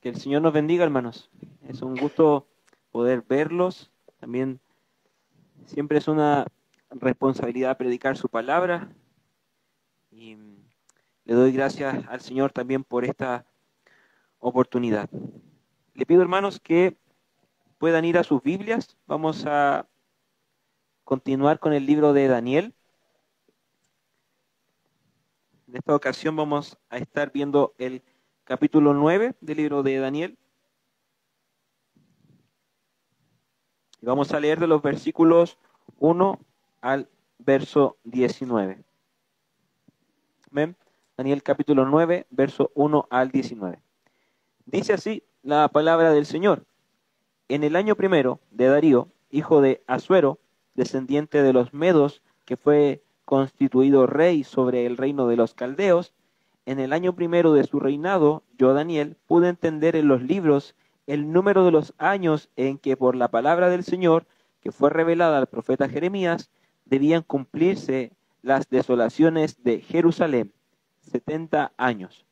Que el Señor nos bendiga, hermanos. Es un gusto poder verlos. También siempre es una responsabilidad predicar su palabra. Y le doy gracias al Señor también por esta oportunidad. Le pido, hermanos, que puedan ir a sus Biblias. Vamos a continuar con el libro de Daniel. En esta ocasión vamos a estar viendo el capítulo 9 del libro de Daniel. Y vamos a leer de los versículos 1 al verso 19. Amén. Daniel capítulo 9, verso 1 al 19. Dice así la palabra del Señor. En el año primero de Darío, hijo de Asuero, descendiente de los Medos, que fue constituido rey sobre el reino de los Caldeos, en el año primero de su reinado, yo, Daniel, pude entender en los libros el número de los años en que por la palabra del Señor, que fue revelada al profeta Jeremías, debían cumplirse las desolaciones de Jerusalén, 70 años.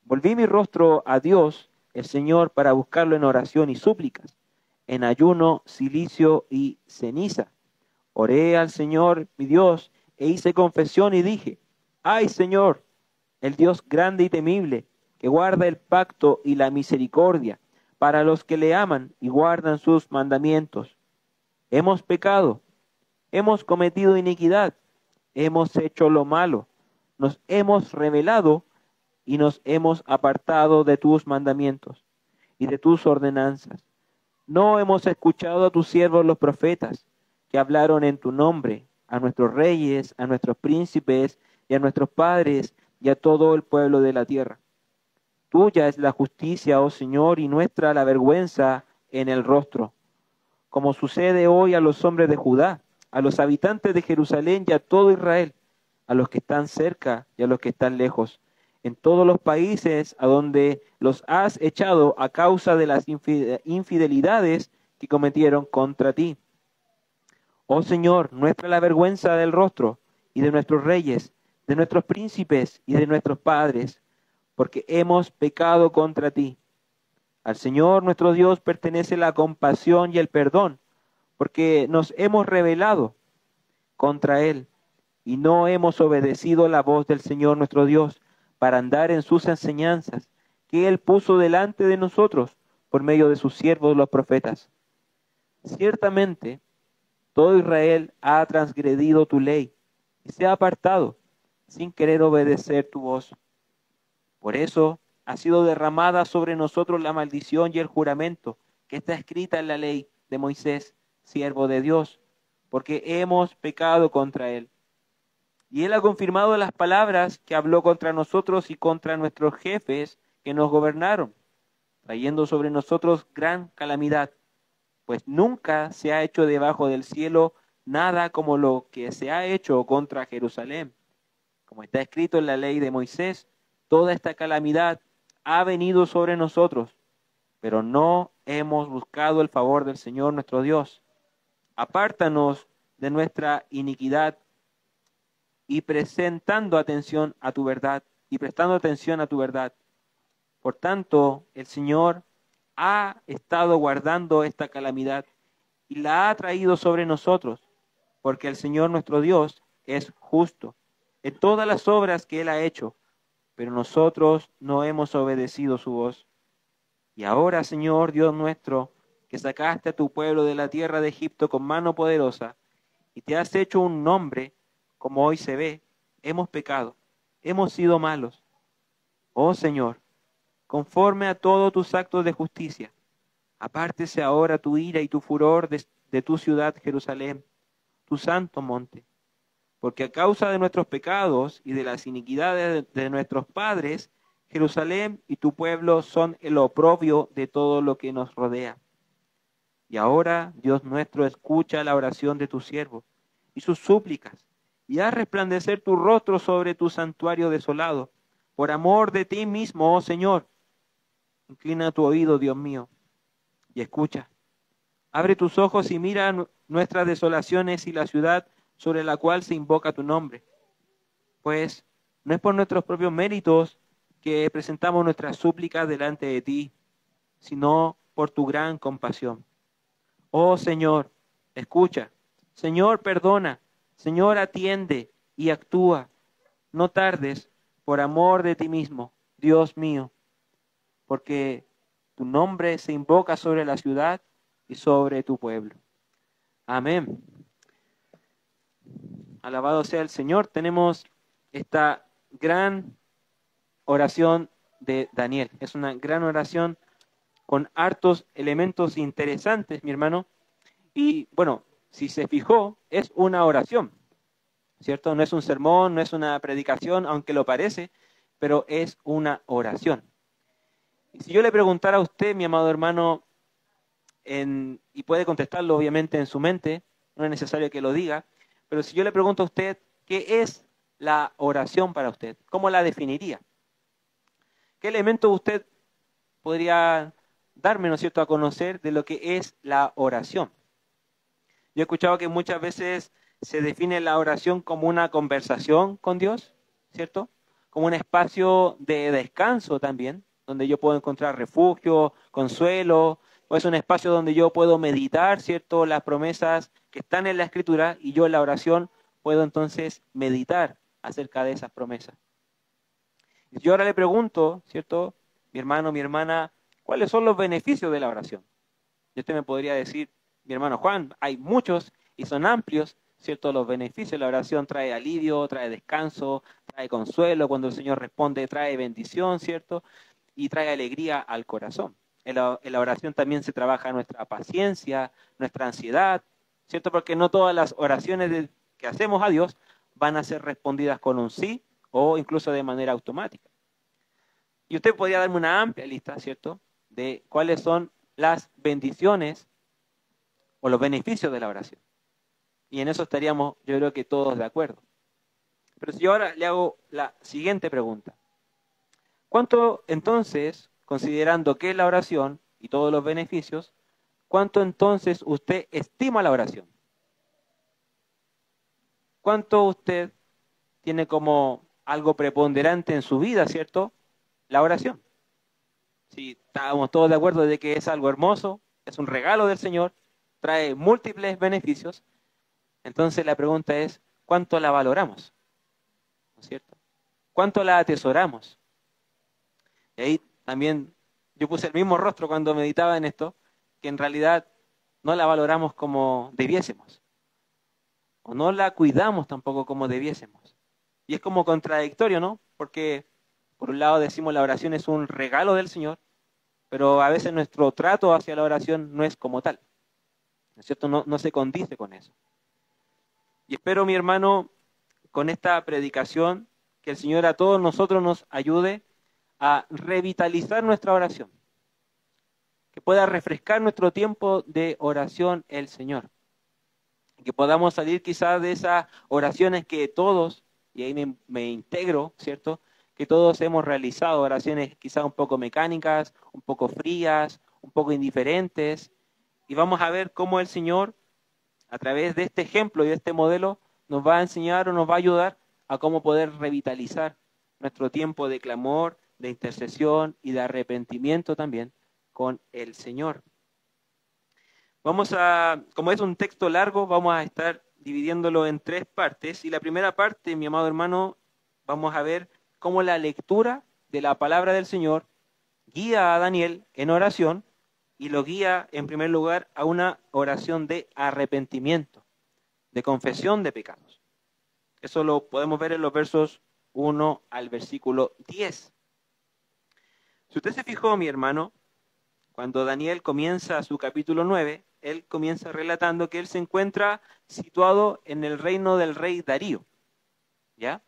Volví mi rostro a Dios, el Señor, para buscarlo en oración y súplicas, en ayuno, cilicio y ceniza. Oré al Señor, mi Dios, e hice confesión y dije, ¡ay, Señor, el Dios grande y temible, que guarda el pacto y la misericordia para los que le aman y guardan sus mandamientos! Hemos pecado, hemos cometido iniquidad, hemos hecho lo malo, nos hemos rebelado y nos hemos apartado de tus mandamientos y de tus ordenanzas. No hemos escuchado a tus siervos los profetas, que hablaron en tu nombre, a nuestros reyes, a nuestros príncipes y a nuestros padres y a todo el pueblo de la tierra. Tuya es la justicia, oh Señor, y nuestra la vergüenza en el rostro, como sucede hoy a los hombres de Judá, a los habitantes de Jerusalén y a todo Israel, a los que están cerca y a los que están lejos, en todos los países a donde los has echado a causa de las infidelidades que cometieron contra ti. Oh Señor, nuestra la vergüenza del rostro y de nuestros reyes, de nuestros príncipes y de nuestros padres, porque hemos pecado contra ti. Al Señor nuestro Dios pertenece la compasión y el perdón, porque nos hemos rebelado contra Él y no hemos obedecido la voz del Señor nuestro Dios para andar en sus enseñanzas, que Él puso delante de nosotros por medio de sus siervos los profetas. Ciertamente, todo Israel ha transgredido tu ley y se ha apartado sin querer obedecer tu voz. Por eso ha sido derramada sobre nosotros la maldición y el juramento que está escrita en la ley de Moisés, siervo de Dios, porque hemos pecado contra él. Y él ha confirmado las palabras que habló contra nosotros y contra nuestros jefes que nos gobernaron, trayendo sobre nosotros gran calamidad, pues nunca se ha hecho debajo del cielo nada como lo que se ha hecho contra Jerusalén. Como está escrito en la ley de Moisés, toda esta calamidad ha venido sobre nosotros, pero no hemos buscado el favor del Señor nuestro Dios. Apártanos de nuestra iniquidad y prestando atención a tu verdad. Por tanto, el Señor ha estado guardando esta calamidad y la ha traído sobre nosotros, porque el Señor nuestro Dios es justo en todas las obras que Él ha hecho, pero nosotros no hemos obedecido su voz. Y ahora, Señor Dios nuestro, que sacaste a tu pueblo de la tierra de Egipto con mano poderosa, y te has hecho un nombre, como hoy se ve, hemos pecado, hemos sido malos. Oh Señor, conforme a todos tus actos de justicia, apártese ahora tu ira y tu furor de tu ciudad Jerusalén, tu santo monte. Porque a causa de nuestros pecados y de las iniquidades de nuestros padres, Jerusalén y tu pueblo son el oprobio de todo lo que nos rodea. Y ahora, Dios nuestro, escucha la oración de tu siervo y sus súplicas, y haz resplandecer tu rostro sobre tu santuario desolado, por amor de ti mismo, oh Señor. Inclina tu oído, Dios mío, y escucha. Abre tus ojos y mira nuestras desolaciones y la ciudad sobre la cual se invoca tu nombre. Pues no es por nuestros propios méritos que presentamos nuestras súplicas delante de ti, sino por tu gran compasión. Oh Señor, escucha. Señor, perdona. Señor, atiende y actúa. No tardes por amor de ti mismo, Dios mío, porque tu nombre se invoca sobre la ciudad y sobre tu pueblo. Amén. Alabado sea el Señor. Tenemos esta gran oración de Daniel. Es una gran oración con hartos elementos interesantes, mi hermano. Y bueno, si se fijó, es una oración, ¿cierto? No es un sermón, no es una predicación, aunque lo parece, pero es una oración. Y si yo le preguntara a usted, mi amado hermano, y puede contestarlo obviamente en su mente, no es necesario que lo diga, pero si yo le pregunto a usted, ¿qué es la oración para usted? ¿Cómo la definiría? ¿Qué elementos usted podría darme, ¿no es cierto?, a conocer de lo que es la oración? Yo he escuchado que muchas veces se define la oración como una conversación con Dios, ¿cierto? Como un espacio de descanso también, donde yo puedo encontrar refugio, consuelo, o es un espacio donde yo puedo meditar, ¿cierto?, las promesas que están en la Escritura, y yo en la oración puedo entonces meditar acerca de esas promesas. Y yo ahora le pregunto, ¿cierto?, mi hermano, mi hermana, ¿cuáles son los beneficios de la oración? Y usted me podría decir, mi hermano Juan, hay muchos y son amplios, ¿cierto? Los beneficios de la oración trae alivio, trae descanso, trae consuelo, cuando el Señor responde trae bendición, ¿cierto? Y trae alegría al corazón. En la oración también se trabaja nuestra paciencia, nuestra ansiedad, ¿cierto? Porque no todas las oraciones que hacemos a Dios van a ser respondidas con un sí o incluso de manera automática. Y usted podría darme una amplia lista, ¿cierto?, de cuáles son las bendiciones o los beneficios de la oración. Y en eso estaríamos, yo creo que todos de acuerdo. Pero si yo ahora le hago la siguiente pregunta. ¿Cuánto entonces, considerando que es la oración y todos los beneficios, cuánto entonces usted estima la oración? ¿Cuánto usted tiene como algo preponderante en su vida, ¿cierto?, la oración? Si estábamos todos de acuerdo de que es algo hermoso, es un regalo del Señor, trae múltiples beneficios, entonces la pregunta es, ¿cuánto la valoramos? ¿No es cierto? ¿Cuánto la atesoramos? Y ahí también yo puse el mismo rostro cuando meditaba en esto, que en realidad no la valoramos como debiésemos, o no la cuidamos tampoco como debiésemos. Y es como contradictorio, ¿no? Porque por un lado decimos la oración es un regalo del Señor, pero a veces nuestro trato hacia la oración no es como tal, ¿no es cierto? No se condice con eso. Y espero, mi hermano, con esta predicación, que el Señor a todos nosotros nos ayude a revitalizar nuestra oración, que pueda refrescar nuestro tiempo de oración el Señor, que podamos salir quizás de esas oraciones que todos, y ahí me integro, ¿cierto?, que todos hemos realizado, oraciones quizás un poco mecánicas, un poco frías, un poco indiferentes, y vamos a ver cómo el Señor, a través de este ejemplo y de este modelo, nos va a enseñar o nos va a ayudar a cómo poder revitalizar nuestro tiempo de clamor, de intercesión y de arrepentimiento también con el Señor. Como es un texto largo, vamos a estar dividiéndolo en 3 partes. Y la primera parte, mi amado hermano, vamos a ver cómo la lectura de la palabra del Señor guía a Daniel en oración y lo guía en primer lugar a una oración de arrepentimiento, de confesión de pecados. Eso lo podemos ver en los versos 1 al versículo 10. Si usted se fijó, mi hermano, cuando Daniel comienza su capítulo 9, él comienza relatando que él se encuentra situado en el reino del rey Darío. ¿Ya?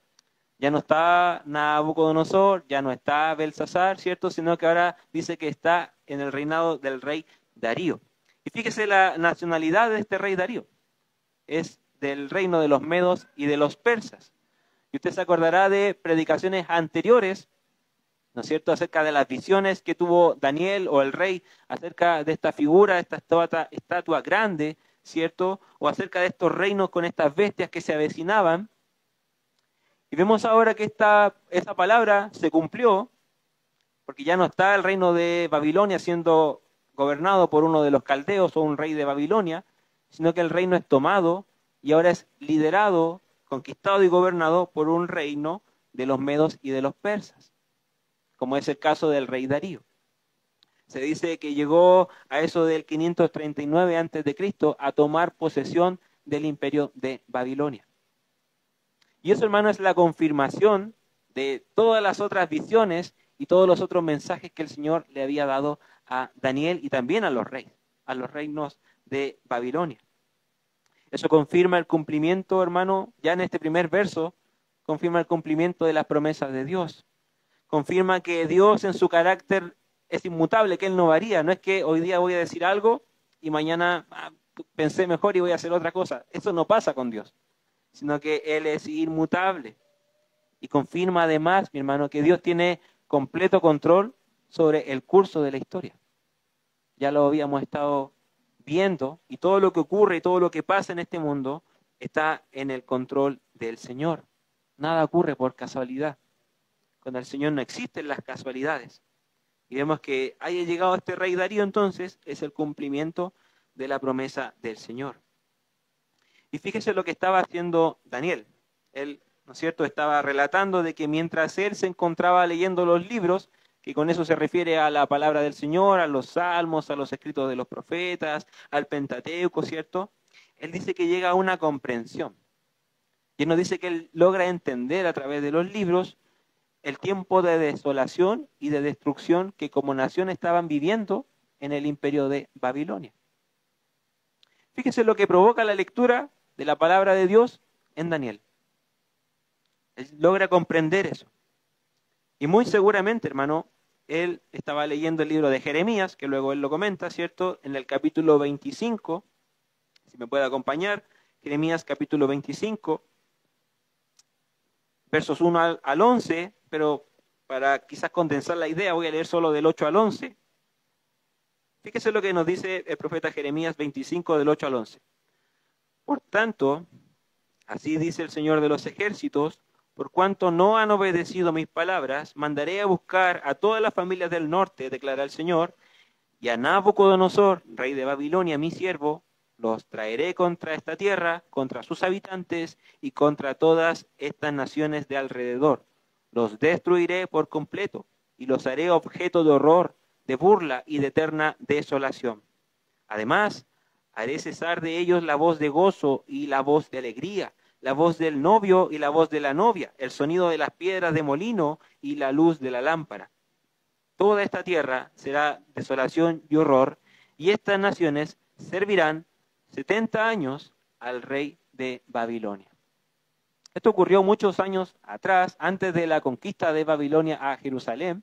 Ya no está Nabucodonosor, ya no está Belsasar, ¿cierto? Sino que ahora dice que está en el reinado del rey Darío. Y fíjese la nacionalidad de este rey Darío. Es del reino de los medos y de los persas. Y usted se acordará de predicaciones anteriores, ¿no es cierto?, acerca de las visiones que tuvo Daniel o el rey, acerca de esta figura, esta estatua grande, ¿cierto?, o acerca de estos reinos con estas bestias que se avecinaban. Y vemos ahora que esa palabra se cumplió porque ya no está el reino de Babilonia siendo gobernado por uno de los caldeos o un rey de Babilonia, sino que el reino es tomado y ahora es liderado, conquistado y gobernado por un reino de los medos y de los persas, como es el caso del rey Darío. Se dice que llegó a eso del 539 a.C. a tomar posesión del imperio de Babilonia. Y eso, hermano, es la confirmación de todas las otras visiones y todos los otros mensajes que el Señor le había dado a Daniel y también a los reyes, a los reinos de Babilonia. Eso confirma el cumplimiento, hermano, ya en este primer verso, confirma el cumplimiento de las promesas de Dios. Confirma que Dios en su carácter es inmutable, que Él no varía. No es que hoy día voy a decir algo y mañana pensé mejor y voy a hacer otra cosa. Eso no pasa con Dios, sino que Él es inmutable. Y confirma además, mi hermano, que Dios tiene completo control sobre el curso de la historia. Ya lo habíamos estado viendo, y todo lo que ocurre y todo lo que pasa en este mundo está en el control del Señor. Nada ocurre por casualidad. Con el Señor no existen las casualidades. Y vemos que haya llegado este rey Darío, entonces, es el cumplimiento de la promesa del Señor. Y fíjese lo que estaba haciendo Daniel. Él, ¿no es cierto?, estaba relatando de que mientras él se encontraba leyendo los libros, que con eso se refiere a la palabra del Señor, a los salmos, a los escritos de los profetas, al Pentateuco, ¿cierto? Él dice que llega a una comprensión. Y él nos dice que él logra entender a través de los libros el tiempo de desolación y de destrucción que como nación estaban viviendo en el imperio de Babilonia. Fíjese lo que provoca la lectura de la palabra de Dios en Daniel. Él logra comprender eso. Y muy seguramente, hermano, él estaba leyendo el libro de Jeremías, que luego él lo comenta, ¿cierto? En el capítulo 25, si me puede acompañar, Jeremías capítulo 25, versos 1 al 11, pero para quizás condensar la idea voy a leer solo del 8 al 11. Fíjese lo que nos dice el profeta Jeremías 25 del 8 al 11. Por tanto, así dice el Señor de los ejércitos, por cuanto no han obedecido mis palabras, mandaré a buscar a todas las familias del norte, declara el Señor, y a Nabucodonosor, rey de Babilonia, mi siervo, los traeré contra esta tierra, contra sus habitantes y contra todas estas naciones de alrededor. Los destruiré por completo y los haré objeto de horror, de burla y de eterna desolación. Además, haré cesar de ellos la voz de gozo y la voz de alegría, la voz del novio y la voz de la novia, el sonido de las piedras de molino y la luz de la lámpara. Toda esta tierra será desolación y horror, y estas naciones servirán 70 años al rey de Babilonia. Esto ocurrió muchos años atrás, antes de la conquista de Babilonia a Jerusalén.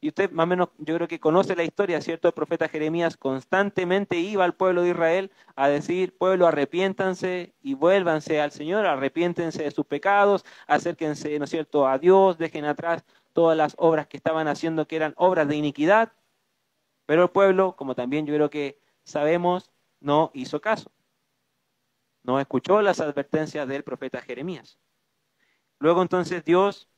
Y usted más o menos, yo creo que conoce la historia, ¿cierto? El profeta Jeremías constantemente iba al pueblo de Israel a decir, pueblo, arrepiéntanse y vuélvanse al Señor, arrepiéntense de sus pecados, acérquense, ¿no es cierto?, a Dios, dejen atrás todas las obras que estaban haciendo que eran obras de iniquidad. Pero el pueblo, como también yo creo que sabemos, no hizo caso. No escuchó las advertencias del profeta Jeremías. Luego entonces Dios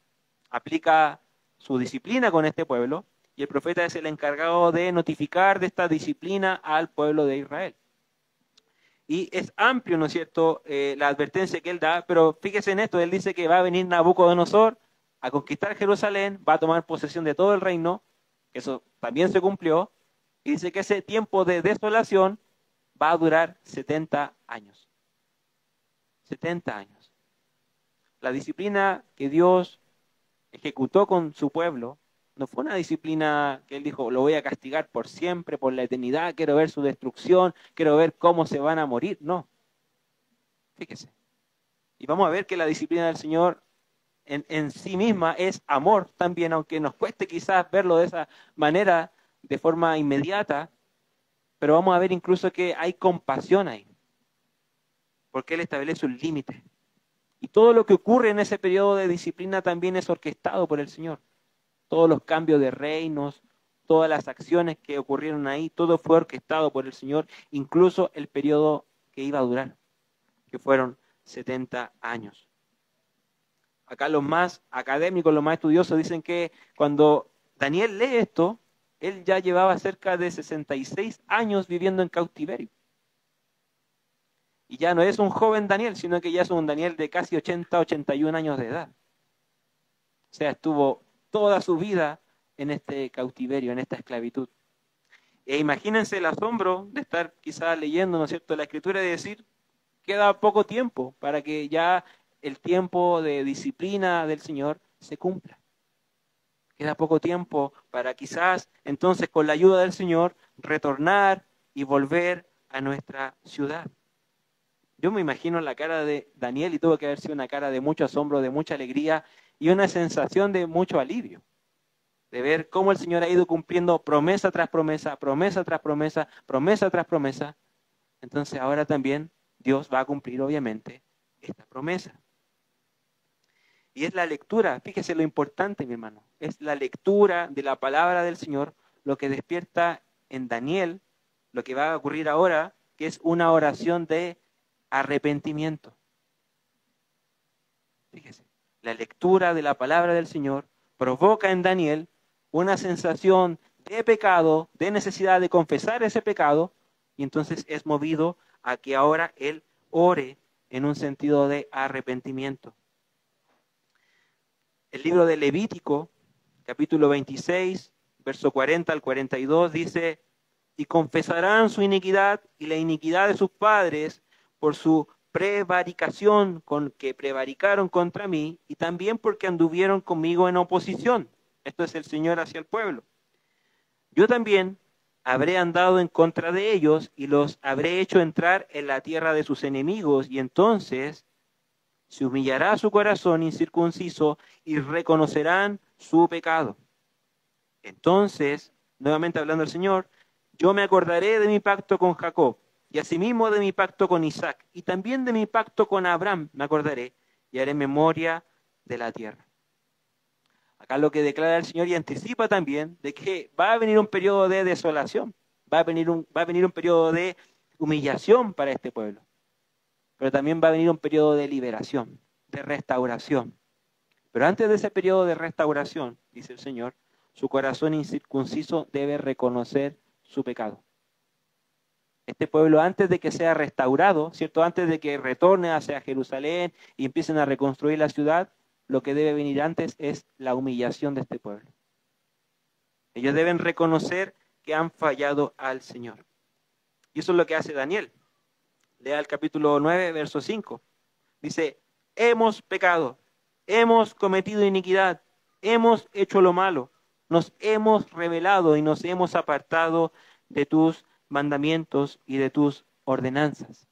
aplica su disciplina con este pueblo, y el profeta es el encargado de notificar de esta disciplina al pueblo de Israel. Y es amplio, ¿no es cierto?, la advertencia que él da, pero fíjese en esto, él dice que va a venir Nabucodonosor a conquistar Jerusalén, va a tomar posesión de todo el reino, que eso también se cumplió, y dice que ese tiempo de desolación va a durar 70 años. 70 años. La disciplina que Dios ejecutó con su pueblo no fue una disciplina que él dijo, lo voy a castigar por siempre, por la eternidad, quiero ver su destrucción, quiero ver cómo se van a morir. No. Fíjese. Y vamos a ver que la disciplina del Señor en sí misma es amor también, aunque nos cueste quizás verlo de esa manera, de forma inmediata, pero vamos a ver incluso que hay compasión ahí, porque Él establece un límite. Y todo lo que ocurre en ese periodo de disciplina también es orquestado por el Señor. Todos los cambios de reinos, todas las acciones que ocurrieron ahí, todo fue orquestado por el Señor, incluso el periodo que iba a durar, que fueron 70 años. Acá los más académicos, los más estudiosos dicen que cuando Daniel lee esto, él ya llevaba cerca de 66 años viviendo en cautiverio. Y ya no es un joven Daniel, sino que ya es un Daniel de casi 80, 81 años de edad. O sea, estuvo toda su vida en este cautiverio, en esta esclavitud. E imagínense el asombro de estar quizás leyendo, ¿no es cierto?, la Escritura y decir, queda poco tiempo para que ya el tiempo de disciplina del Señor se cumpla. Queda poco tiempo para quizás entonces con la ayuda del Señor retornar y volver a nuestra ciudad. Yo me imagino la cara de Daniel y tuvo que haber sido una cara de mucho asombro, de mucha alegría y una sensación de mucho alivio. De ver cómo el Señor ha ido cumpliendo promesa tras promesa, promesa tras promesa, promesa tras promesa. Entonces ahora también Dios va a cumplir obviamente esta promesa. Y es la lectura, fíjese lo importante, mi hermano, es la lectura de la palabra del Señor lo que despierta en Daniel, lo que va a ocurrir ahora, que es una oración de arrepentimiento. Fíjese, la lectura de la palabra del Señor provoca en Daniel una sensación de pecado, de necesidad de confesar ese pecado, y entonces es movido a que ahora él ore en un sentido de arrepentimiento. El libro de Levítico, capítulo 26, verso 40 al 42, dice, y confesarán su iniquidad y la iniquidad de sus padres por su prevaricación con que prevaricaron contra mí y también porque anduvieron conmigo en oposición. Esto es el Señor hacia el pueblo. Yo también habré andado en contra de ellos y los habré hecho entrar en la tierra de sus enemigos y entonces se humillará su corazón incircunciso y reconocerán su pecado. Entonces, nuevamente hablando el Señor, yo me acordaré de mi pacto con Jacob y asimismo de mi pacto con Isaac y también de mi pacto con Abraham me acordaré y haré memoria de la tierra. Acá lo que declara el Señor y anticipa también de que va a venir un periodo de desolación, va a venir un periodo de humillación para este pueblo. Pero también va a venir un periodo de liberación, de restauración. Pero antes de ese periodo de restauración, dice el Señor, su corazón incircunciso debe reconocer su pecado. Este pueblo, antes de que sea restaurado, ¿cierto? Antes de que retorne hacia Jerusalén y empiecen a reconstruir la ciudad, lo que debe venir antes es la humillación de este pueblo. Ellos deben reconocer que han fallado al Señor. Y eso es lo que hace Daniel. Lea el capítulo 9, verso 5. Dice, hemos pecado, hemos cometido iniquidad, hemos hecho lo malo, nos hemos rebelado y nos hemos apartado de tus mandamientos y de tus ordenanzas.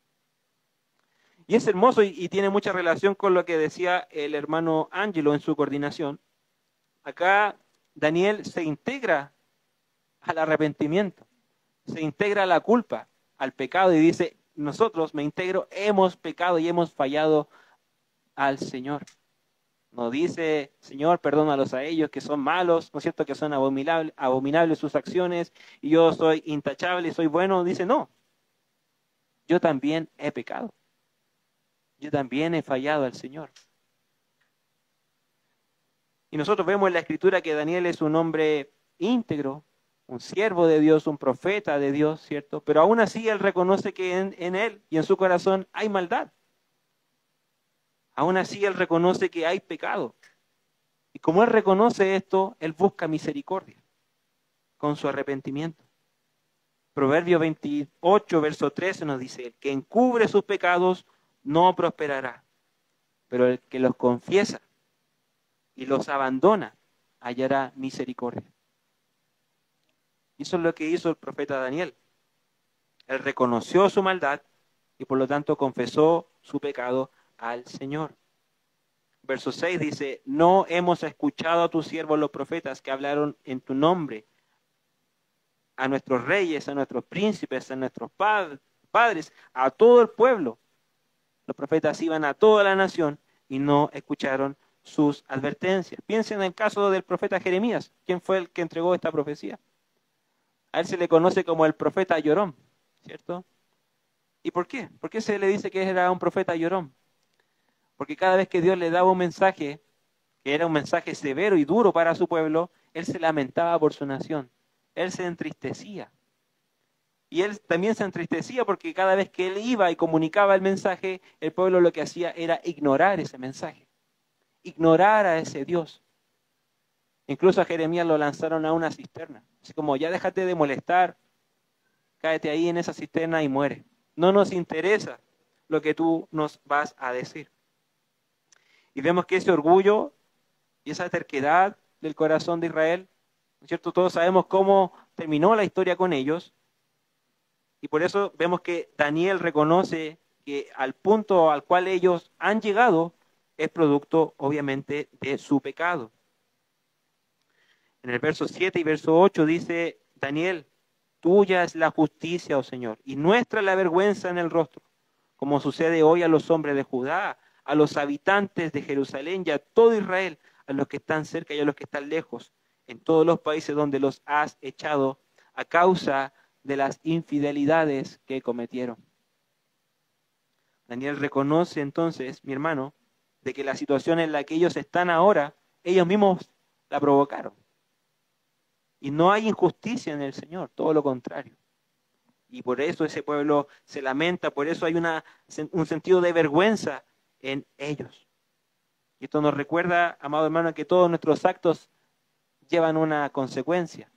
Y es hermoso y tiene mucha relación con lo que decía el hermano Ángelo en su coordinación. Acá Daniel se integra al arrepentimiento, se integra a la culpa, al pecado y dice, nosotros, me integro, hemos pecado y hemos fallado al Señor. No dice, Señor, perdónalos a ellos que son malos, ¿no es cierto? Que son abominables sus acciones y yo soy intachable y soy bueno. Dice, no, yo también he pecado. Yo también he fallado al Señor. Y nosotros vemos en la Escritura que Daniel es un hombre íntegro, un siervo de Dios, un profeta de Dios, ¿cierto? Pero aún así él reconoce que en él y en su corazón hay maldad. Aún así él reconoce que hay pecado. Y como él reconoce esto, él busca misericordia con su arrepentimiento. Proverbio 28, verso 13 nos dice, el que encubre sus pecados no prosperará, pero el que los confiesa y los abandona hallará misericordia. Y eso es lo que hizo el profeta Daniel. Él reconoció su maldad y por lo tanto confesó su pecado al Señor. Verso 6 dice, no hemos escuchado a tus siervos los profetas que hablaron en tu nombre, a nuestros reyes, a nuestros príncipes, a nuestros padres, a todo el pueblo. Los profetas iban a toda la nación y no escucharon sus advertencias. Piensen en el caso del profeta Jeremías. ¿Quién fue el que entregó esta profecía? A él se le conoce como el profeta llorón, ¿cierto? ¿Y por qué? ¿Por qué se le dice que era un profeta llorón? Porque cada vez que Dios le daba un mensaje que era un mensaje severo y duro para su pueblo, él se lamentaba por su nación. Él se entristecía. Y él también se entristecía porque cada vez que él iba y comunicaba el mensaje, el pueblo lo que hacía era ignorar ese mensaje, ignorar a ese Dios. Incluso a Jeremías lo lanzaron a una cisterna. Así como, ya déjate de molestar, cáete ahí en esa cisterna y muere. No nos interesa lo que tú nos vas a decir. Y vemos que ese orgullo y esa terquedad del corazón de Israel, ¿no es cierto? Todos sabemos cómo terminó la historia con ellos. Y por eso vemos que Daniel reconoce que al punto al cual ellos han llegado es producto, obviamente, de su pecado. En el verso 7 y verso 8 dice Daniel, tuya es la justicia, oh Señor, y nuestra la vergüenza en el rostro, como sucede hoy a los hombres de Judá, a los habitantes de Jerusalén y a todo Israel, a los que están cerca y a los que están lejos, en todos los países donde los has echado a causa de las infidelidades que cometieron. Daniel reconoce entonces, mi hermano, de que la situación en la que ellos están ahora, ellos mismos la provocaron. Y no hay injusticia en el Señor, todo lo contrario. Y por eso ese pueblo se lamenta, por eso hay un sentido de vergüenza en ellos. Y esto nos recuerda, amado hermano, que todos nuestros actos llevan una consecuencia.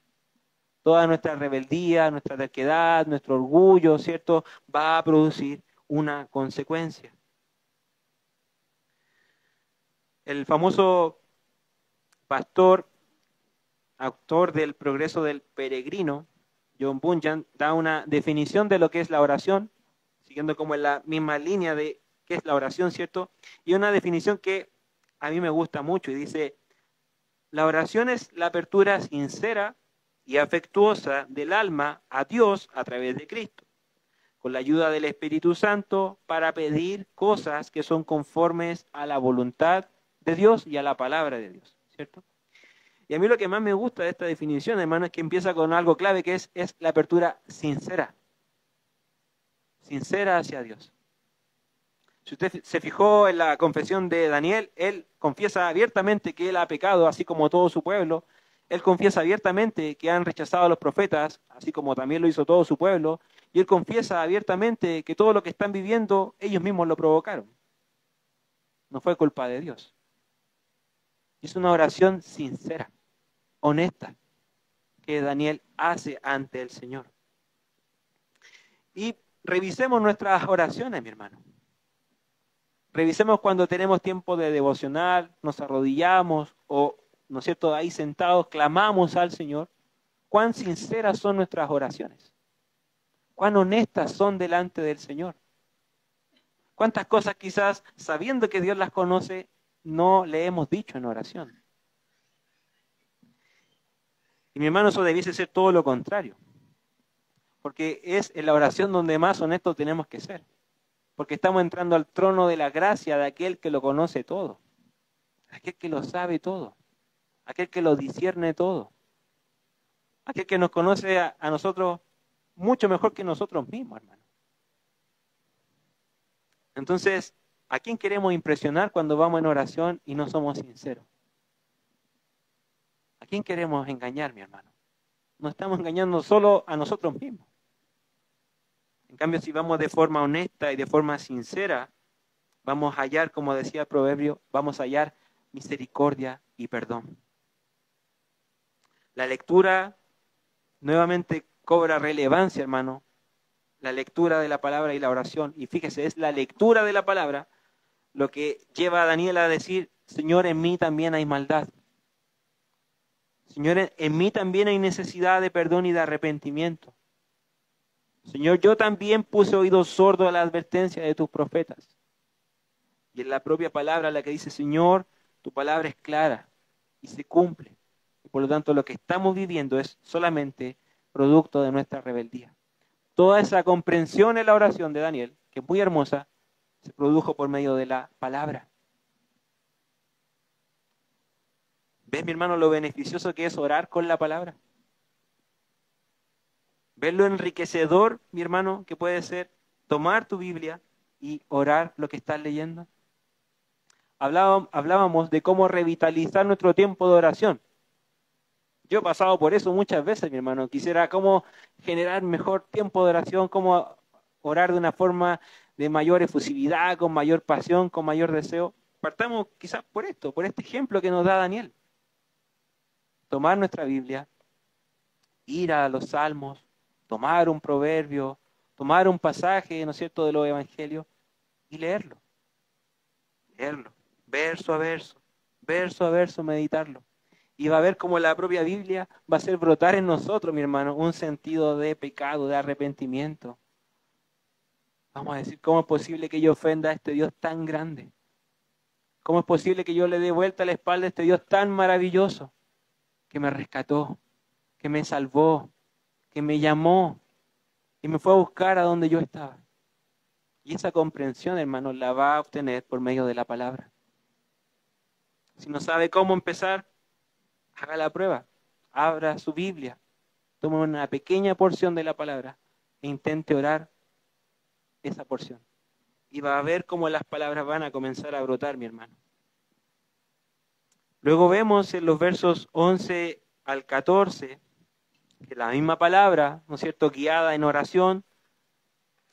Toda nuestra rebeldía, nuestra terquedad, nuestro orgullo, ¿cierto?, va a producir una consecuencia. El famoso pastor, autor del Progreso del Peregrino, John Bunyan, da una definición de lo que es la oración, siguiendo como en la misma línea de qué es la oración, ¿cierto? Y una definición que a mí me gusta mucho y dice, la oración es la apertura sincera y afectuosa del alma a Dios a través de Cristo, con la ayuda del Espíritu Santo para pedir cosas que son conformes a la voluntad de Dios y a la palabra de Dios, ¿cierto? Y a mí lo que más me gusta de esta definición, hermano, es que empieza con algo clave que es la apertura sincera. Sincera hacia Dios. Si usted se fijó en la confesión de Daniel, él confiesa abiertamente que él ha pecado, así como todo su pueblo. Él confiesa abiertamente que han rechazado a los profetas, así como también lo hizo todo su pueblo. Y él confiesa abiertamente que todo lo que están viviendo, ellos mismos lo provocaron. No fue culpa de Dios. Es una oración sincera, honesta, que Daniel hace ante el Señor. Y revisemos nuestras oraciones, mi hermano. Revisemos cuando tenemos tiempo de devocional, nos arrodillamos o, ¿no es cierto?, ahí sentados clamamos al Señor. ¿Cuán sinceras son nuestras oraciones? ¿Cuán honestas son delante del Señor? ¿Cuántas cosas quizás, sabiendo que Dios las conoce, no le hemos dicho en oración? Y mi hermano, eso debiese ser todo lo contrario. Porque es en la oración donde más honestos tenemos que ser. Porque estamos entrando al trono de la gracia de aquel que lo conoce todo. Aquel que lo sabe todo. Aquel que lo discierne todo. Aquel que nos conoce a nosotros mucho mejor que nosotros mismos, hermano. Entonces, ¿a quién queremos impresionar cuando vamos en oración y no somos sinceros? ¿A quién queremos engañar, mi hermano? Nos estamos engañando solo a nosotros mismos. En cambio, si vamos de forma honesta y de forma sincera, vamos a hallar, como decía el proverbio, vamos a hallar misericordia y perdón. La lectura nuevamente cobra relevancia, hermano. La lectura de la palabra y la oración. Y fíjese, es la lectura de la palabra lo que lleva a Daniel a decir, Señor, en mí también hay maldad. Señor, en mí también hay necesidad de perdón y de arrepentimiento. Señor, yo también puse oídos sordos a la advertencia de tus profetas. Y es la propia palabra la que dice, Señor, tu palabra es clara y se cumple. Y por lo tanto, lo que estamos viviendo es solamente producto de nuestra rebeldía. Toda esa comprensión en la oración de Daniel, que es muy hermosa, se produjo por medio de la palabra. ¿Ves, mi hermano, lo beneficioso que es orar con la palabra? ¿Ves lo enriquecedor, mi hermano, que puede ser tomar tu Biblia y orar lo que estás leyendo? hablábamos de cómo revitalizar nuestro tiempo de oración. Yo he pasado por eso muchas veces, mi hermano. Quisiera cómo generar mejor tiempo de oración, cómo orar de una forma de mayor efusividad, con mayor pasión, con mayor deseo. Partamos quizás por esto, por este ejemplo que nos da Daniel. Tomar nuestra Biblia, ir a los salmos, tomar un proverbio, tomar un pasaje, ¿no es cierto?, de los evangelios y leerlo. Leerlo, verso a verso, meditarlo. Y va a ver cómo la propia Biblia va a hacer brotar en nosotros, mi hermano, un sentido de pecado, de arrepentimiento. Vamos a decir, ¿cómo es posible que yo ofenda a este Dios tan grande? ¿Cómo es posible que yo le dé vuelta a la espalda a este Dios tan maravilloso que me rescató, que me salvó, que me llamó y me fue a buscar a donde yo estaba? Y esa comprensión, hermano, la va a obtener por medio de la palabra. Si no sabe cómo empezar, haga la prueba. Abra su Biblia, tome una pequeña porción de la palabra e intente orar esa porción. Y va a ver cómo las palabras van a comenzar a brotar, mi hermano. Luego vemos en los versos 11 al 14 que la misma palabra, ¿no es cierto?, guiada en oración,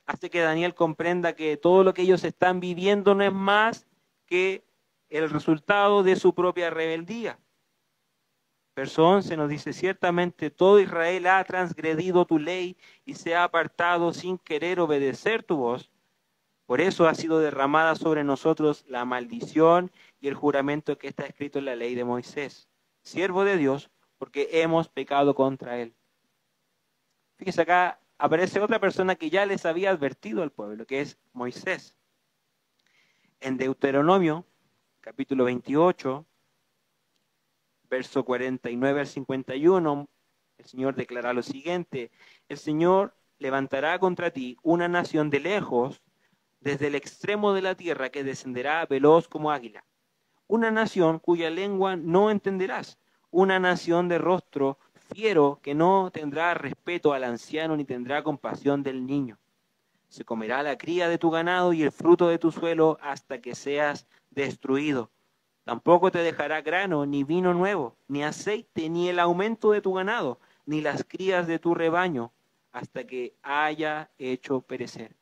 hace que Daniel comprenda que todo lo que ellos están viviendo no es más que el resultado de su propia rebeldía. Verso 11 nos dice, ciertamente todo Israel ha transgredido tu ley y se ha apartado sin querer obedecer tu voz. Por eso ha sido derramada sobre nosotros la maldición y el juramento que está escrito en la ley de Moisés, siervo de Dios, porque hemos pecado contra él. Fíjese acá, aparece otra persona que ya les había advertido al pueblo, que es Moisés. En Deuteronomio, capítulo 28, verso 49 al 51, el Señor declara lo siguiente: el Señor levantará contra ti una nación de lejos, desde el extremo de la tierra, que descenderá veloz como águila. Una nación cuya lengua no entenderás, una nación de rostro fiero que no tendrá respeto al anciano ni tendrá compasión del niño. Se comerá la cría de tu ganado y el fruto de tu suelo hasta que seas destruido. Tampoco te dejará grano, ni vino nuevo, ni aceite, ni el aumento de tu ganado, ni las crías de tu rebaño, hasta que haya hecho perecer.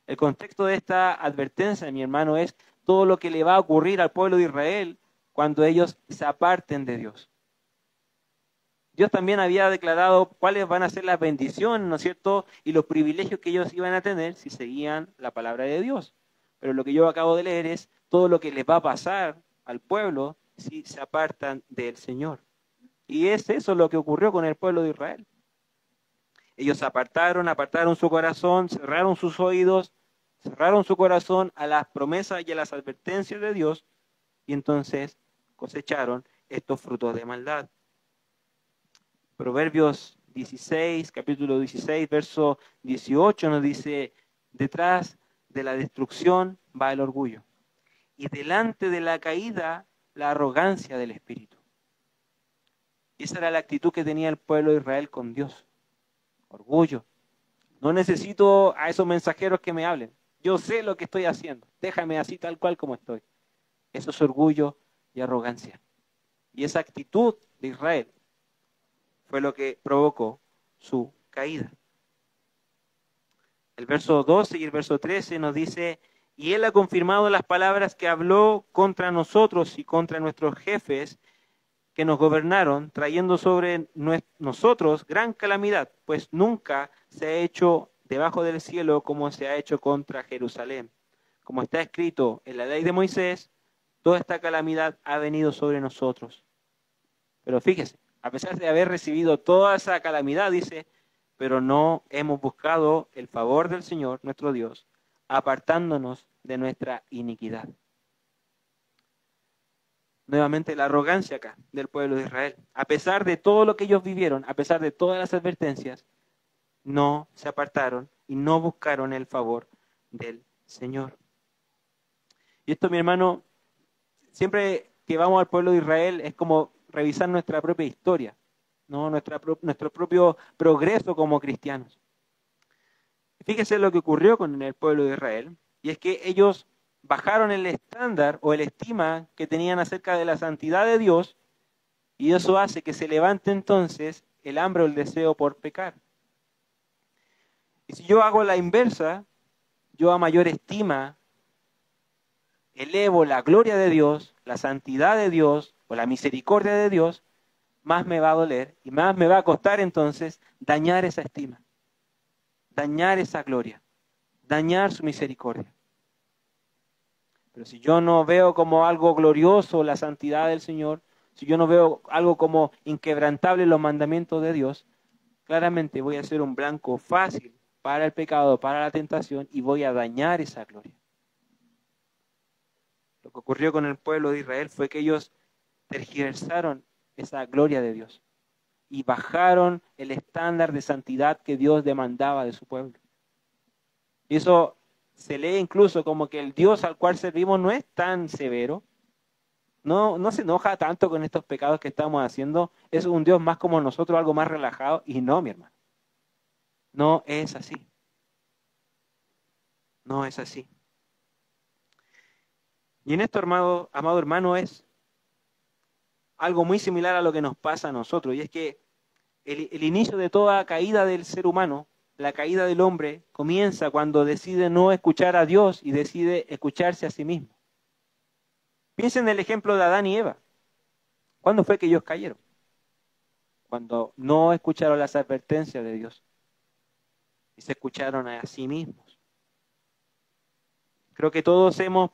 El contexto de esta advertencia, mi hermano, es todo lo que le va a ocurrir al pueblo de Israel cuando ellos se aparten de Dios. Dios también había declarado cuáles van a ser las bendiciones, ¿no es cierto?, y los privilegios que ellos iban a tener si seguían la palabra de Dios. Pero lo que yo acabo de leer es todo lo que les va a pasar al pueblo si se apartan del Señor. Y es eso lo que ocurrió con el pueblo de Israel. Ellos apartaron su corazón, cerraron sus oídos, cerraron su corazón a las promesas y a las advertencias de Dios, y entonces cosecharon estos frutos de maldad. Proverbios 16, capítulo 16, verso 18 nos dice, detrás de la destrucción va el orgullo, y delante de la caída la arrogancia del espíritu. Y esa era la actitud que tenía el pueblo de Israel con Dios. Orgullo. No necesito a esos mensajeros que me hablen. Yo sé lo que estoy haciendo. Déjame así tal cual como estoy. Eso es orgullo y arrogancia. Y esa actitud de Israel fue lo que provocó su caída. El verso 12 y el verso 13 nos dice, y él ha confirmado las palabras que habló contra nosotros y contra nuestros jefes que nos gobernaron, trayendo sobre nosotros gran calamidad, pues nunca se ha hecho debajo del cielo como se ha hecho contra Jerusalén. Como está escrito en la ley de Moisés, toda esta calamidad ha venido sobre nosotros. Pero fíjese, a pesar de haber recibido toda esa calamidad, dice, pero no hemos buscado el favor del Señor, nuestro Dios, apartándonos de nuestra iniquidad. Nuevamente la arrogancia acá del pueblo de Israel. A pesar de todo lo que ellos vivieron, a pesar de todas las advertencias, no se apartaron y no buscaron el favor del Señor. Y esto, mi hermano, siempre que vamos al pueblo de Israel es como revisar nuestra propia historia, ¿no? Nuestro propio progreso como cristianos. Fíjese lo que ocurrió con el pueblo de Israel, y es que ellos bajaron el estándar o el estima que tenían acerca de la santidad de Dios, y eso hace que se levante entonces el hambre o el deseo por pecar. Y si yo hago la inversa, yo a mayor estima elevo la gloria de Dios, la santidad de Dios o la misericordia de Dios, más me va a doler y más me va a costar entonces dañar esa estima, dañar esa gloria, dañar su misericordia. Pero si yo no veo como algo glorioso la santidad del Señor, si yo no veo algo como inquebrantable los mandamientos de Dios, claramente voy a ser un blanco fácil para el pecado, para la tentación, y voy a dañar esa gloria. Lo que ocurrió con el pueblo de Israel fue que ellos tergiversaron esa gloria de Dios y bajaron el estándar de santidad que Dios demandaba de su pueblo. Y eso se lee incluso como que el Dios al cual servimos no es tan severo, no se enoja tanto con estos pecados que estamos haciendo, es un Dios más como nosotros, algo más relajado, y no, mi hermano, no es así. No es así. Y en esto, amado hermano, es algo muy similar a lo que nos pasa a nosotros, y es que el inicio de toda caída del ser humano, la caída del hombre, comienza cuando decide no escuchar a Dios y decide escucharse a sí mismo. Piensen en el ejemplo de Adán y Eva. ¿Cuándo fue que ellos cayeron? Cuando no escucharon las advertencias de Dios y se escucharon a sí mismos. Creo que todos hemos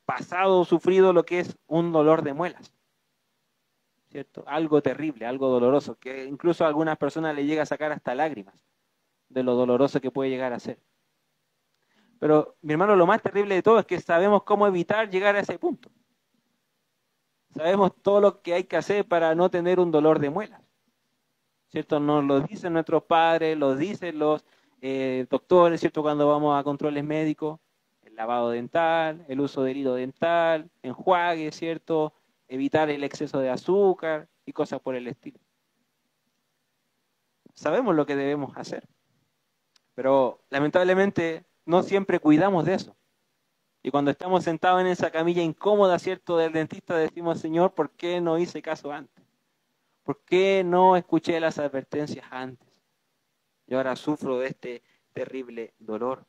pasado o sufrido lo que es un dolor de muelas, ¿cierto? Algo terrible, algo doloroso, que incluso a algunas personas le llega a sacar hasta lágrimas de lo doloroso que puede llegar a ser. Pero, mi hermano, lo más terrible de todo es que sabemos cómo evitar llegar a ese punto. Sabemos todo lo que hay que hacer para no tener un dolor de muelas, ¿cierto? Nos lo dicen nuestros padres, lo dicen los doctores, ¿cierto? Cuando vamos a controles médicos, el lavado dental, el uso del hilo dental, enjuague, ¿cierto? Evitar el exceso de azúcar y cosas por el estilo. Sabemos lo que debemos hacer, pero lamentablemente no siempre cuidamos de eso. Y cuando estamos sentados en esa camilla incómoda, ¿cierto?, del dentista, decimos, Señor, ¿por qué no hice caso antes? ¿Por qué no escuché las advertencias antes? Y ahora sufro de este terrible dolor.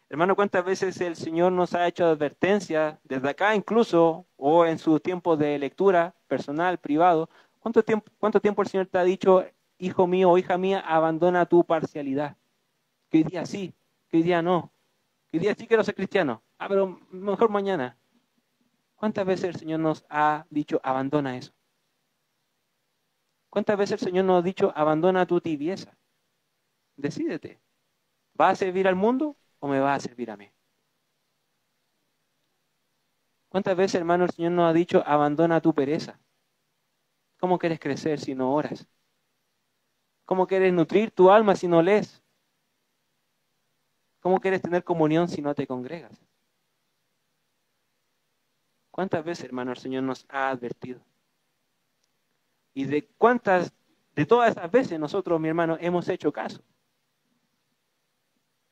Hermano, ¿cuántas veces el Señor nos ha hecho advertencias desde acá incluso, o en sus tiempos de lectura personal, privado? ¿Cuánto tiempo el Señor te ha dicho, hijo mío o hija mía, abandona tu parcialidad? Que hoy día sí, que hoy día no. Que hoy día sí quiero ser cristiano. Ah, pero mejor mañana. ¿Cuántas veces el Señor nos ha dicho, abandona eso? ¿Cuántas veces el Señor nos ha dicho, abandona tu tibieza? Decídete. ¿Vas a servir al mundo o me vas a servir a mí? ¿Cuántas veces, hermano, el Señor nos ha dicho, abandona tu pereza? ¿Cómo quieres crecer si no oras? ¿Cómo quieres nutrir tu alma si no lees? ¿Cómo quieres tener comunión si no te congregas? ¿Cuántas veces, hermano, el Señor nos ha advertido? ¿Y de todas esas veces nosotros, mi hermano, hemos hecho caso?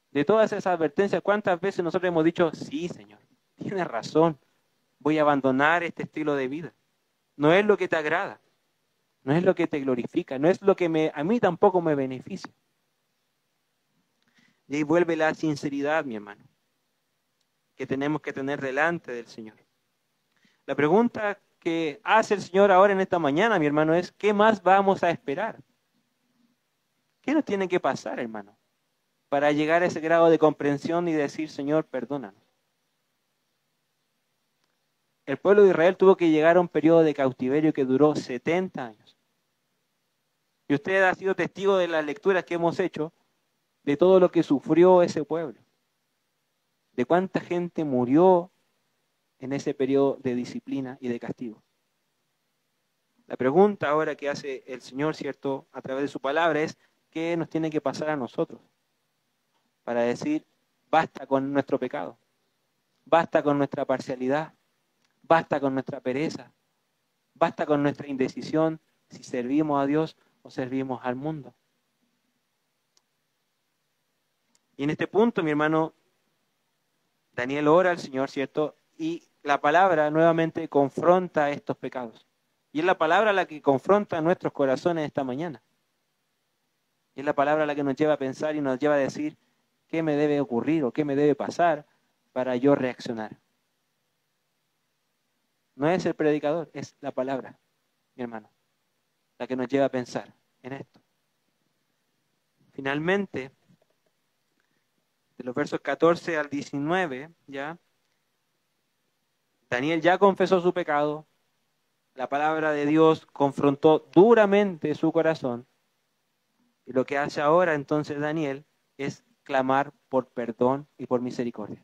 De todas esas advertencias, ¿cuántas veces nosotros hemos dicho, sí, Señor, tienes razón, voy a abandonar este estilo de vida? No es lo que te agrada, no es lo que te glorifica, no es lo que a mí tampoco me beneficia. Y ahí vuelve la sinceridad, mi hermano, que tenemos que tener delante del Señor. La pregunta que hace el Señor ahora en esta mañana, mi hermano, es, ¿qué más vamos a esperar? ¿Qué nos tiene que pasar, hermano, para llegar a ese grado de comprensión y decir, Señor, perdónanos? El pueblo de Israel tuvo que llegar a un periodo de cautiverio que duró 70 años. Y usted ha sido testigo de las lecturas que hemos hecho, de todo lo que sufrió ese pueblo, de cuánta gente murió en ese periodo de disciplina y de castigo. La pregunta ahora que hace el Señor, ¿cierto?, a través de su palabra es, ¿qué nos tiene que pasar a nosotros? Para decir, basta con nuestro pecado, basta con nuestra parcialidad, basta con nuestra pereza, basta con nuestra indecisión si servimos a Dios o servimos al mundo. Y en este punto, mi hermano, Daniel ora al Señor, ¿cierto? Y la palabra nuevamente confronta estos pecados. Y es la palabra la que confronta nuestros corazones esta mañana. Y es la palabra la que nos lleva a pensar y nos lleva a decir qué me debe ocurrir o qué me debe pasar para yo reaccionar. No es el predicador, es la palabra, mi hermano, la que nos lleva a pensar en esto. Finalmente, de los versos 14 al 19, ya, Daniel ya confesó su pecado, la palabra de Dios confrontó duramente su corazón, y lo que hace ahora entonces Daniel es clamar por perdón y por misericordia.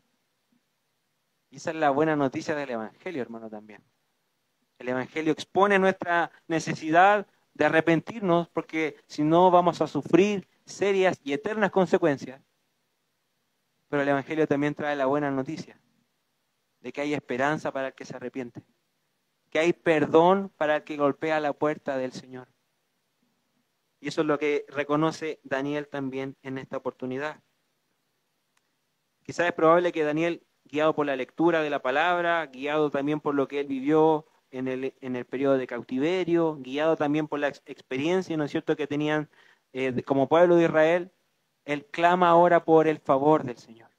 Y esa es la buena noticia del Evangelio, hermano, también. El Evangelio expone nuestra necesidad de arrepentirnos, porque si no vamos a sufrir serias y eternas consecuencias. Pero el Evangelio también trae la buena noticia de que hay esperanza para el que se arrepiente, que hay perdón para el que golpea la puerta del Señor. Y eso es lo que reconoce Daniel también en esta oportunidad. Quizás es probable que Daniel, guiado por la lectura de la palabra, guiado también por lo que él vivió en el periodo de cautiverio, guiado también por la experiencia, ¿no es cierto?, que tenían como pueblo de Israel, él clama ahora por el favor del Señor.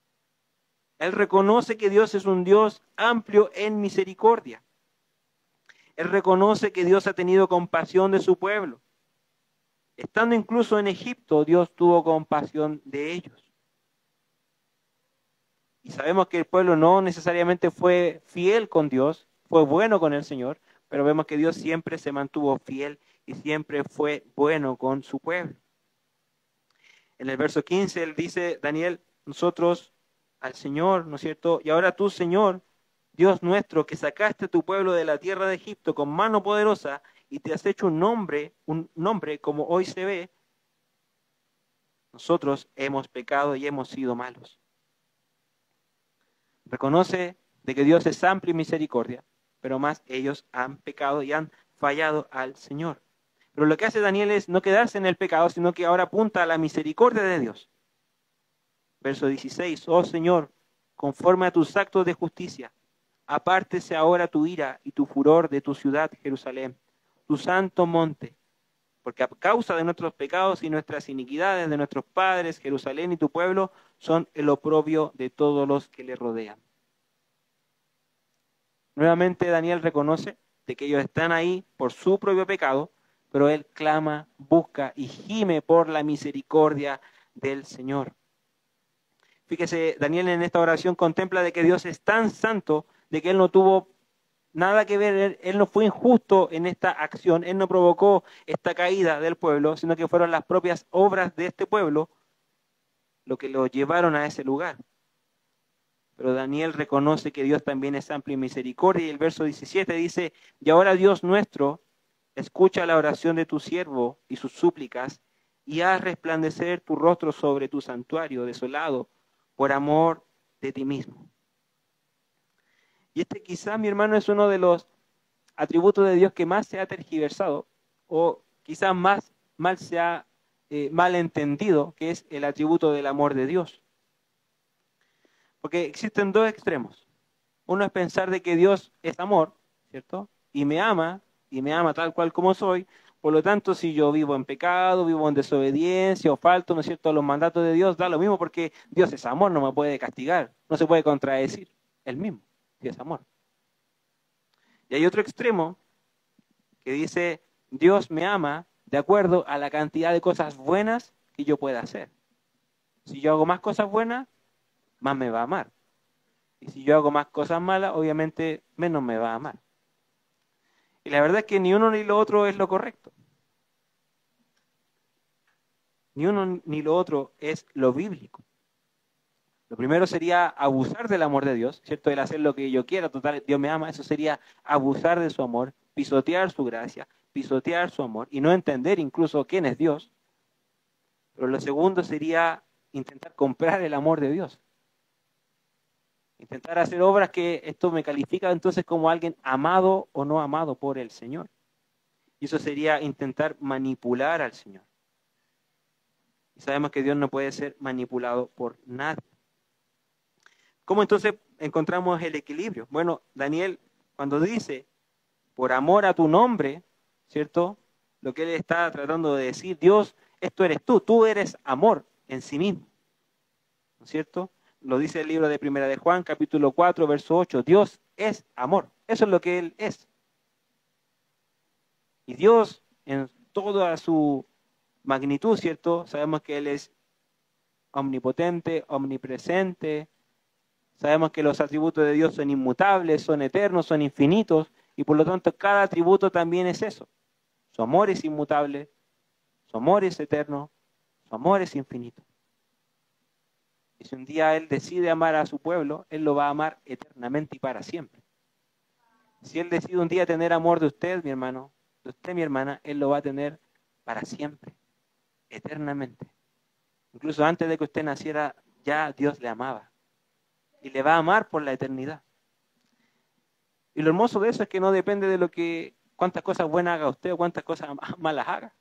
Él reconoce que Dios es un Dios amplio en misericordia. Él reconoce que Dios ha tenido compasión de su pueblo. Estando incluso en Egipto, Dios tuvo compasión de ellos. Y sabemos que el pueblo no necesariamente fue fiel con Dios, fue bueno con el Señor, pero vemos que Dios siempre se mantuvo fiel y siempre fue bueno con su pueblo. En el verso 15 él dice, Daniel, nosotros al Señor, ¿no es cierto? Y ahora tú, Señor, Dios nuestro, que sacaste a tu pueblo de la tierra de Egipto con mano poderosa y te has hecho un nombre como hoy se ve, nosotros hemos pecado y hemos sido malos. Reconoce de que Dios es amplio y misericordia, pero más ellos han pecado y han fallado al Señor. Pero lo que hace Daniel es no quedarse en el pecado, sino que ahora apunta a la misericordia de Dios. Verso 16, oh Señor, conforme a tus actos de justicia, apártese ahora tu ira y tu furor de tu ciudad, Jerusalén, tu santo monte, porque a causa de nuestros pecados y nuestras iniquidades de nuestros padres, Jerusalén y tu pueblo son el oprobio de todos los que le rodean. Nuevamente Daniel reconoce de que ellos están ahí por su propio pecado, pero él clama, busca y gime por la misericordia del Señor. Fíjese, Daniel en esta oración contempla de que Dios es tan santo, de que él no tuvo nada que ver, él no fue injusto en esta acción, él no provocó esta caída del pueblo, sino que fueron las propias obras de este pueblo lo que lo llevaron a ese lugar. Pero Daniel reconoce que Dios también es amplio y misericordia, y el verso 17 dice, y ahora Dios nuestro, escucha la oración de tu siervo y sus súplicas, y haz resplandecer tu rostro sobre tu santuario desolado, por amor de ti mismo. Y este quizás, mi hermano, es uno de los atributos de Dios que más se ha tergiversado, o quizás más mal se ha malentendido, que es el atributo del amor de Dios. Porque existen dos extremos. Uno es pensar de que Dios es amor, ¿cierto? Y me ama tal cual como soy. Por lo tanto, si yo vivo en pecado, vivo en desobediencia o falto, ¿no es cierto?, a los mandatos de Dios, da lo mismo porque Dios es amor, no me puede castigar, no se puede contradecir. Él mismo, Dios es amor. Y hay otro extremo que dice, Dios me ama de acuerdo a la cantidad de cosas buenas que yo pueda hacer. Si yo hago más cosas buenas, más me va a amar. Y si yo hago más cosas malas, obviamente menos me va a amar. Y la verdad es que ni uno ni lo otro es lo correcto. Ni uno ni lo otro es lo bíblico. Lo primero sería abusar del amor de Dios, ¿cierto? El hacer lo que yo quiera, total, Dios me ama, eso sería abusar de su amor, pisotear su gracia, pisotear su amor y no entender incluso quién es Dios. Pero lo segundo sería intentar comprar el amor de Dios. Intentar hacer obras que esto me califica entonces como alguien amado o no amado por el Señor. Y eso sería intentar manipular al Señor. Y sabemos que Dios no puede ser manipulado por nadie. ¿Cómo entonces encontramos el equilibrio? Bueno, Daniel, cuando dice, por amor a tu nombre, ¿cierto? Lo que él está tratando de decir, Dios, esto eres tú eres amor en sí mismo, ¿no es cierto? Lo dice el libro de Primera de Juan, capítulo 4, verso 8, Dios es amor, eso es lo que Él es. Y Dios, en toda su magnitud, ¿cierto? Sabemos que Él es omnipotente, omnipresente, sabemos que los atributos de Dios son inmutables, son eternos, son infinitos, y por lo tanto cada atributo también es eso. Su amor es inmutable, su amor es eterno, su amor es infinito. Y si un día Él decide amar a su pueblo, Él lo va a amar eternamente y para siempre. Si Él decide un día tener amor de usted, mi hermano, de usted, mi hermana, Él lo va a tener para siempre, eternamente. Incluso antes de que usted naciera, ya Dios le amaba. Y le va a amar por la eternidad. Y lo hermoso de eso es que no depende de lo que, cuántas cosas buenas haga usted o cuántas cosas malas haga.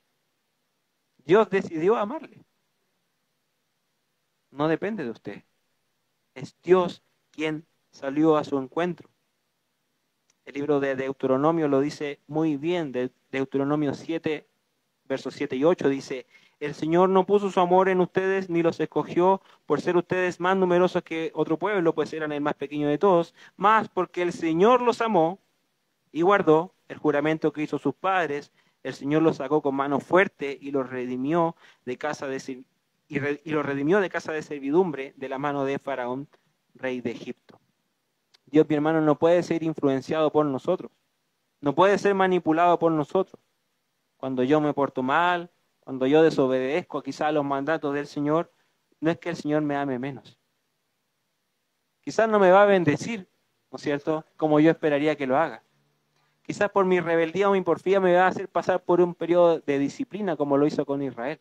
Dios decidió amarle. No depende de usted. Es Dios quien salió a su encuentro. El libro de Deuteronomio lo dice muy bien. Deuteronomio 7, versos 7 y 8 dice, el Señor no puso su amor en ustedes ni los escogió por ser ustedes más numerosos que otro pueblo, pues eran el más pequeño de todos, más porque el Señor los amó y guardó el juramento que hizo sus padres. El Señor los sacó con mano fuerte y los redimió de casa de los redimió de casa de servidumbre de la mano de Faraón, rey de Egipto. Dios, mi hermano, no puede ser influenciado por nosotros, no puede ser manipulado por nosotros. Cuando yo me porto mal, cuando yo desobedezco quizás a los mandatos del Señor, no es que el Señor me ame menos. Quizás no me va a bendecir, ¿no es cierto?, como yo esperaría que lo haga. Quizás por mi rebeldía o mi porfía me va a hacer pasar por un periodo de disciplina como lo hizo con Israel.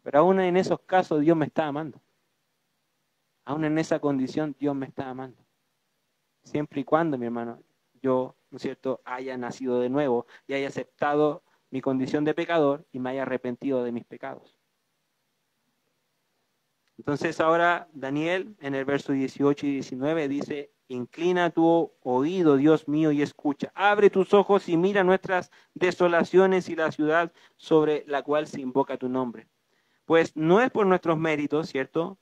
Pero aún en esos casos Dios me está amando. Aún en esa condición Dios me está amando. Siempre y cuando, mi hermano, yo, ¿no es cierto?, haya nacido de nuevo y haya aceptado mi condición de pecador y me haya arrepentido de mis pecados. Entonces ahora Daniel en el verso 18 y 19 dice, inclina tu oído, Dios mío, y escucha. Abre tus ojos y mira nuestras desolaciones y la ciudad sobre la cual se invoca tu nombre. Pues no es por nuestros méritos, ¿cierto?,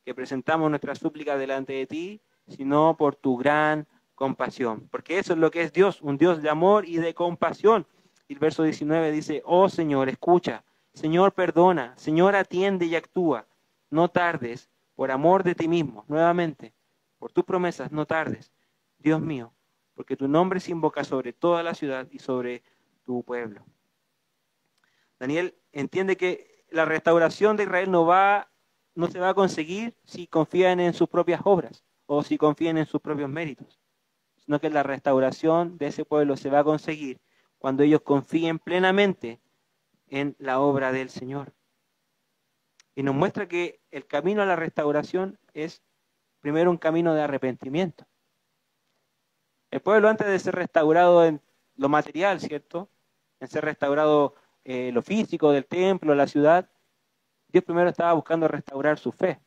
que presentamos nuestra súplica delante de ti, sino por tu gran compasión. Porque eso es lo que es Dios, un Dios de amor y de compasión. Y el verso 19 dice, oh Señor, escucha, Señor, perdona, Señor, atiende y actúa. No tardes, por amor de ti mismo, nuevamente, por tus promesas, no tardes, Dios mío, porque tu nombre se invoca sobre toda la ciudad y sobre tu pueblo. Daniel entiende que la restauración de Israel no se va a conseguir si confían en sus propias obras o si confían en sus propios méritos, sino que la restauración de ese pueblo se va a conseguir cuando ellos confíen plenamente en la obra del Señor. Y nos muestra que el camino a la restauración es primero un camino de arrepentimiento. El pueblo, antes de ser restaurado en lo material, ¿cierto?, en ser restaurado lo físico del templo, la ciudad, Dios primero estaba buscando restaurar su fe,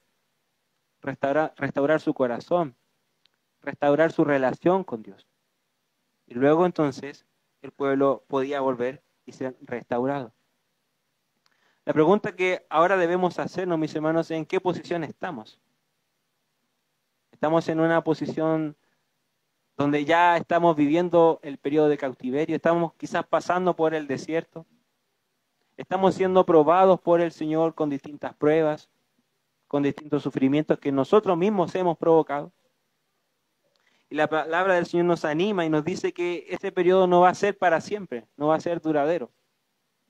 restaurar su corazón, restaurar su relación con Dios. Y luego entonces el pueblo podía volver y ser restaurado. La pregunta que ahora debemos hacernos, mis hermanos, es ¿en qué posición estamos? ¿Estamos en una posición donde ya estamos viviendo el periodo de cautiverio? ¿Estamos quizás pasando por el desierto? ¿Estamos siendo probados por el Señor con distintas pruebas, con distintos sufrimientos que nosotros mismos hemos provocado? Y la palabra del Señor nos anima y nos dice que ese periodo no va a ser para siempre, no va a ser duradero,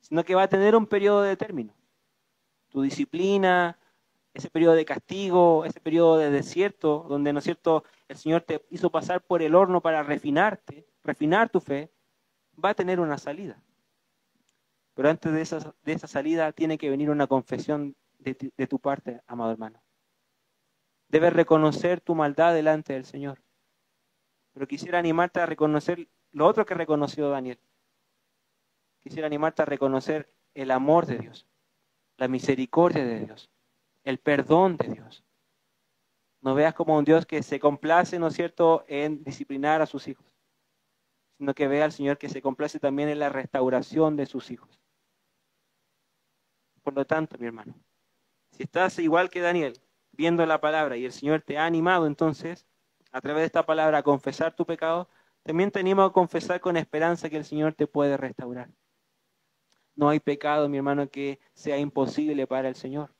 sino que va a tener un periodo de término. Tu disciplina, ese periodo de castigo, ese periodo de desierto, donde, ¿no es cierto?, el Señor te hizo pasar por el horno para refinarte, refinar tu fe, va a tener una salida. Pero antes de esa salida tiene que venir una confesión de tu parte, amado hermano. Debes reconocer tu maldad delante del Señor. Pero quisiera animarte a reconocer lo otro que reconoció Daniel. Quisiera animarte a reconocer el amor de Dios, la misericordia de Dios, el perdón de Dios. No veas como un Dios que se complace, ¿no es cierto?, en disciplinar a sus hijos, sino que vea al Señor que se complace también en la restauración de sus hijos. Por lo tanto, mi hermano, si estás igual que Daniel, viendo la palabra y el Señor te ha animado entonces, a través de esta palabra, a confesar tu pecado, también te animo a confesar con esperanza que el Señor te puede restaurar. No hay pecado, mi hermano, que sea imposible para el Señor.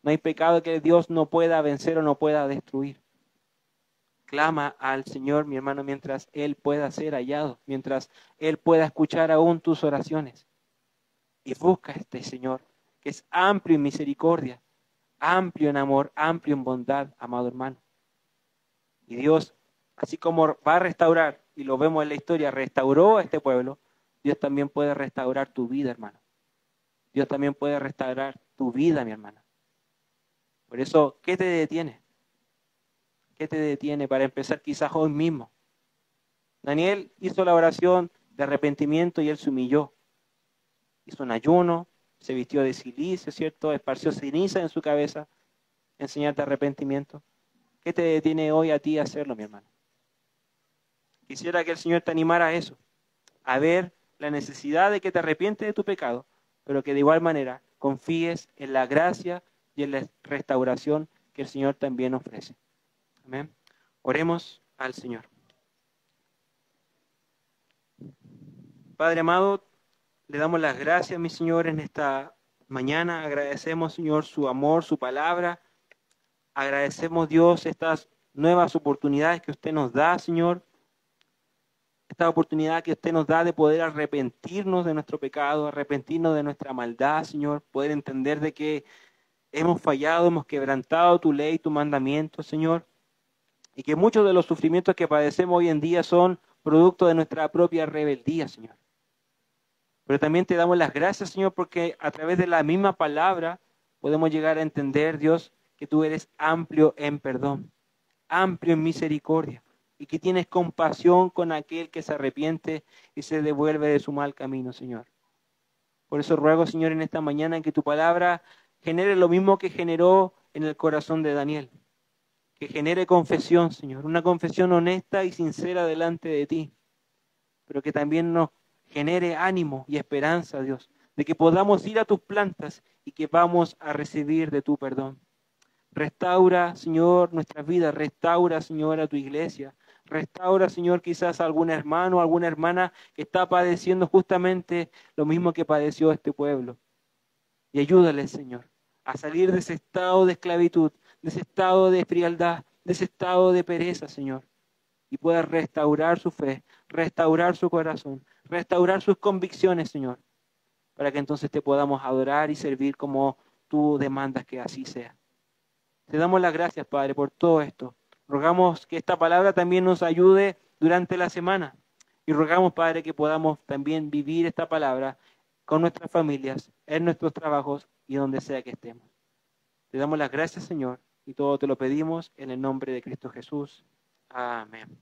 No hay pecado que Dios no pueda vencer o no pueda destruir. Clama al Señor, mi hermano, mientras Él pueda ser hallado, mientras Él pueda escuchar aún tus oraciones. Y busca a este Señor, que es amplio en misericordia, amplio en amor, amplio en bondad, amado hermano. Y Dios, así como va a restaurar, y lo vemos en la historia, restauró a este pueblo, Dios también puede restaurar tu vida, hermano. Dios también puede restaurar tu vida, mi hermana. Por eso, ¿qué te detiene? ¿Qué te detiene para empezar quizás hoy mismo? Daniel hizo la oración de arrepentimiento y él se humilló. Hizo un ayuno, se vistió de silicio, ¿cierto? Esparció ceniza en su cabeza, en señal de arrepentimiento. ¿Qué te detiene hoy a ti a hacerlo, mi hermano? Quisiera que el Señor te animara a eso, a ver la necesidad de que te arrepientes de tu pecado, pero que de igual manera confíes en la gracia y en la restauración que el Señor también ofrece. Amén. Oremos al Señor. Padre amado, le damos las gracias, mi Señor, en esta mañana. Agradecemos, Señor, su amor, su palabra. Agradecemos, Dios, estas nuevas oportunidades que usted nos da, Señor. Esta oportunidad que usted nos da de poder arrepentirnos de nuestro pecado, arrepentirnos de nuestra maldad, Señor. Poder entender de que hemos fallado, hemos quebrantado tu ley, tu mandamiento, Señor. Y que muchos de los sufrimientos que padecemos hoy en día son producto de nuestra propia rebeldía, Señor. Pero también te damos las gracias, Señor, porque a través de la misma palabra podemos llegar a entender, Dios, que tú eres amplio en perdón, amplio en misericordia, y que tienes compasión con aquel que se arrepiente y se devuelve de su mal camino, Señor. Por eso ruego, Señor, en esta mañana que tu palabra genere lo mismo que generó en el corazón de Daniel, que genere confesión, Señor, una confesión honesta y sincera delante de ti, pero que también nos genere ánimo y esperanza, Dios, de que podamos ir a tus plantas y que vamos a recibir de tu perdón. Restaura, Señor, nuestras vidas, restaura, Señor, a tu iglesia. Restaura, Señor, quizás a algún hermano o alguna hermana que está padeciendo justamente lo mismo que padeció este pueblo. Y ayúdale, Señor, a salir de ese estado de esclavitud, de ese estado de frialdad, de ese estado de pereza, Señor. Y pueda restaurar su fe, restaurar su corazón, restaurar sus convicciones, Señor, para que entonces te podamos adorar y servir como tú demandas que así sea. Te damos las gracias, Padre, por todo esto. Rogamos que esta palabra también nos ayude durante la semana. Y rogamos, Padre, que podamos también vivir esta palabra con nuestras familias, en nuestros trabajos y donde sea que estemos. Te damos las gracias, Señor, y todo te lo pedimos en el nombre de Cristo Jesús. Amén.